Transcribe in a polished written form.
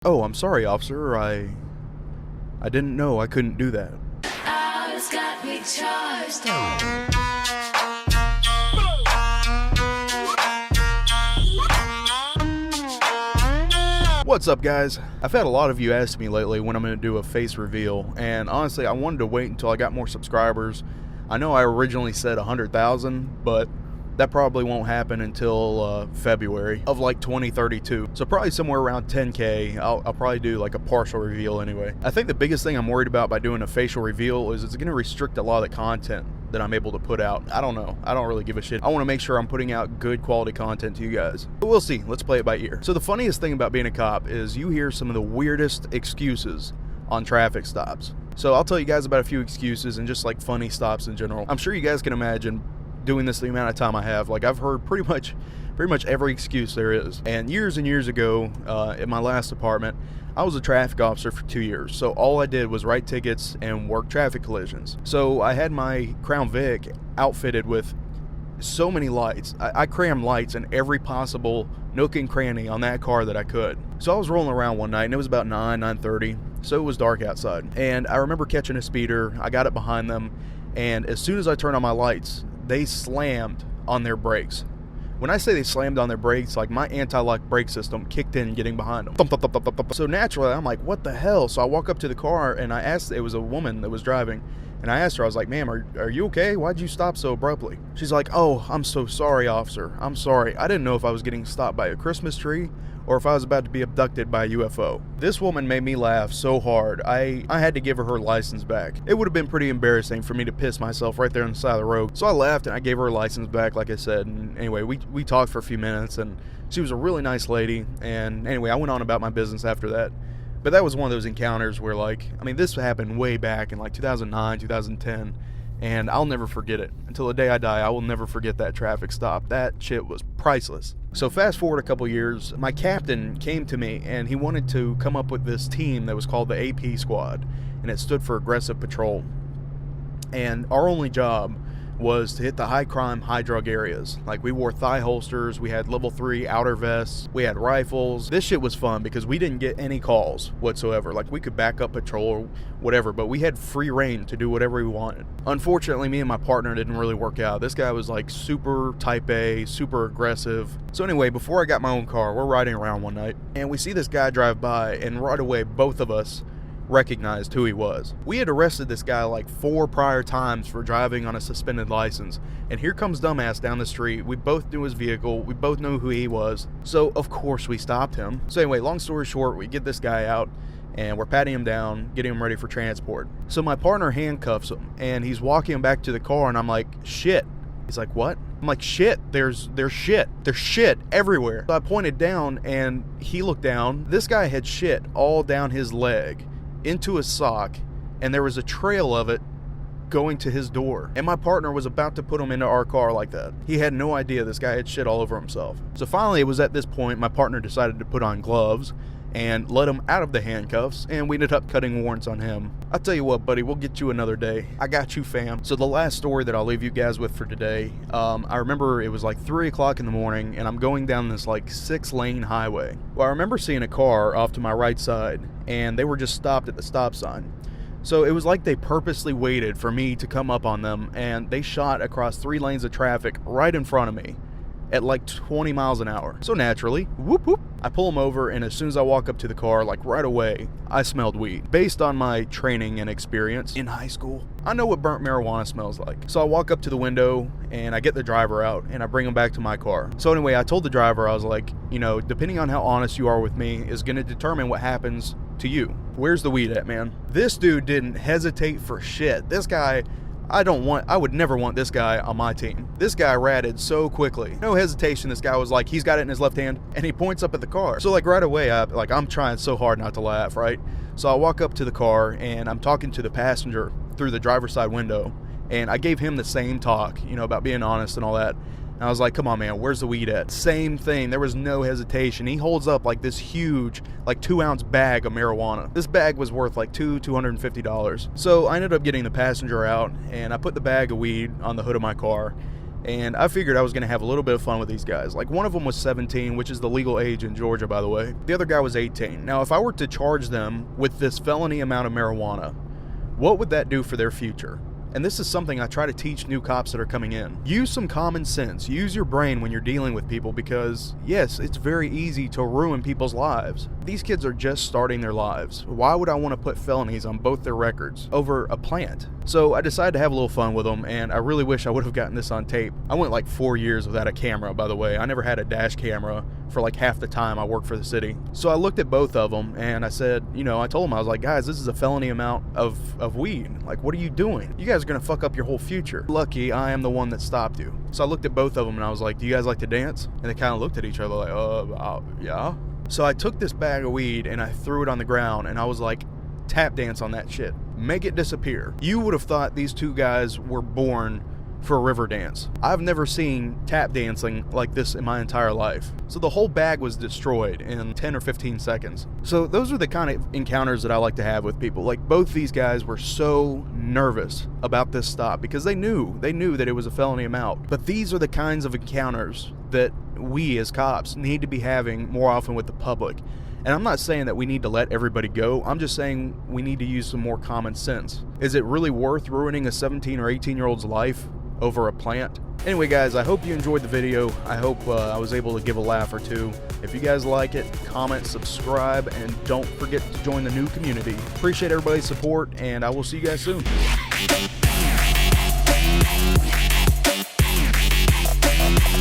Oh, I'm sorry, officer. I didn't know I couldn't do that. Got me charged. What's up, guys? I've had a lot of you ask me lately when I'm going to do a face reveal, and honestly, I wanted to wait until I got more subscribers. I know I originally said 100,000, but that probably won't happen until February of like 2032. So probably somewhere around 10K, I'll probably do like a partial reveal anyway. I think the biggest thing I'm worried about by doing a facial reveal is it's going to restrict a lot of the content that I'm able to put out. I don't know. I don't really give a shit. I want to make sure I'm putting out good quality content to you guys. But we'll see. Let's play it by ear. So the funniest thing about being a cop is you hear some of the weirdest excuses on traffic stops. So I'll tell you guys about a few excuses and just like funny stops in general. I'm sure you guys can imagine doing this the amount of time I have. Like, I've heard pretty much every excuse there is. And years ago, in my last department, I was a traffic officer for 2 years. So all I did was write tickets and work traffic collisions. So I had my Crown Vic outfitted with so many lights. I crammed lights in every possible nook and cranny on that car that I could. So I was rolling around one night, and it was about 9:30. So it was dark outside. And I remember catching a speeder. I got it behind them. And as soon as I turned on my lights, they slammed on their brakes. When I say they slammed on their brakes, like my anti-lock brake system kicked in getting behind them. Thump, thump, thump, thump, thump. So naturally, I'm like, what the hell? So I walk up to the car and I asked, it was a woman that was driving, and I asked her, I was like, ma'am, are you okay? Why'd you stop so abruptly? She's like, oh, I'm so sorry, officer. I'm sorry. I didn't know if I was getting stopped by a Christmas tree or if I was about to be abducted by a UFO. This woman made me laugh so hard, I had to give her license back. It would have been pretty embarrassing for me to piss myself right there on the side of the road. So I laughed and I gave her her license back, like I said. And anyway, we talked for a few minutes, and she was a really nice lady. And anyway, I went on about my business after that. But that was one of those encounters where, like, I mean, this happened way back in like 2009, 2010. And I'll never forget it. Until the day I die, I will never forget that traffic stop. That shit was priceless. So fast forward a couple years, my captain came to me and he wanted to come up with this team that was called the AP Squad. And it stood for Aggressive Patrol. And our only job was to hit the high crime, high drug areas. Like, we wore thigh holsters, we had level 3 outer vests, we had rifles. This shit was fun because we didn't get any calls whatsoever. Like, we could back up patrol or whatever, but we had free reign to do whatever we wanted. Unfortunately, me and my partner didn't really work out. This guy was like super type A, super aggressive. So anyway, before I got my own car, we're riding around one night and we see this guy drive by, and right away both of us recognized who he was. We had arrested this guy like 4 prior times for driving on a suspended license, and here comes dumbass down the street. We both knew his vehicle, we both knew who he was, so of course we stopped him. So anyway, long story short, we get this guy out and we're patting him down, getting him ready for transport. So my partner handcuffs him and he's walking him back to the car, and I'm like, shit. He's like, what? I'm like, shit, there's shit everywhere. So I pointed down and he looked down. This guy had shit all down his leg, into his sock, and there was a trail of it going to his door. And my partner was about to put him into our car like that. He had no idea this guy had shit all over himself. So finally, it was at this point my partner decided to put on gloves and let him out of the handcuffs, and we ended up cutting warrants on him. I'll tell you what, buddy, we'll get you another day. I got you, fam. So the last story that I'll leave you guys with for today, I remember it was like 3 o'clock in the morning, and I'm going down this like 6-lane highway. Well, I remember seeing a car off to my right side, and they were just stopped at the stop sign. So it was like they purposely waited for me to come up on them, and they shot across 3 lanes of traffic right in front of me at like 20 miles an hour. So naturally, whoop whoop, I pull them over, and as soon as I walk up to the car, like right away, I smelled weed. Based on my training and experience in high school, I know what burnt marijuana smells like. So I walk up to the window and I get the driver out and I bring him back to my car. So anyway, I told the driver, I was like, you know, depending on how honest you are with me is going to determine what happens to you. Where's the weed at, man? This dude didn't hesitate for shit. This guy, I would never want this guy on my team. This guy ratted so quickly. No hesitation, this guy was like, he's got it in his left hand, and he points up at the car. So like right away, I'm trying so hard not to laugh, right? So I walk up to the car, and I'm talking to the passenger through the driver's side window, and I gave him the same talk, you know, about being honest and all that. And I was like, come on, man, where's the weed at? Same thing. There was no hesitation. He holds up like this huge, like 2-ounce bag of marijuana. This bag was worth like $250. So I ended up getting the passenger out, and I put the bag of weed on the hood of my car. And I figured I was going to have a little bit of fun with these guys. Like, one of them was 17, which is the legal age in Georgia, by the way. The other guy was 18. Now, if I were to charge them with this felony amount of marijuana, what would that do for their future? And this is something I try to teach new cops that are coming in. Use some common sense. Use your brain when you're dealing with people because, yes, it's very easy to ruin people's lives. These kids are just starting their lives. Why would I want to put felonies on both their records over a plant? So I decided to have a little fun with them, and I really wish I would have gotten this on tape. I went like 4 years without a camera, by the way. I never had a dash camera for like half the time I worked for the city. So I looked at both of them, and I said, I told them, I was like, guys, this is a felony amount of weed. Like, what are you doing? You guys are going to fuck up your whole future. Lucky I am the one that stopped you. So I looked at both of them, and I was like, do you guys like to dance? And they kind of looked at each other like, yeah. So I took this bag of weed, and I threw it on the ground, and I was like, tap dance on that shit. Make it disappear. You would have thought these two guys were born for a river dance. I've never seen tap dancing like this in my entire life. So the whole bag was destroyed in 10 or 15 seconds. So those are the kind of encounters that I like to have with people. Like, both these guys were so nervous about this stop because they knew that it was a felony amount. But these are the kinds of encounters that we as cops need to be having more often with the public. And I'm not saying that we need to let everybody go. I'm just saying we need to use some more common sense. Is it really worth ruining a 17 or 18-year-old's life over a plant? Anyway, guys, I hope you enjoyed the video. I hope I was able to give a laugh or two. If you guys like it, comment, subscribe, and don't forget to join the new community. Appreciate everybody's support, and I will see you guys soon.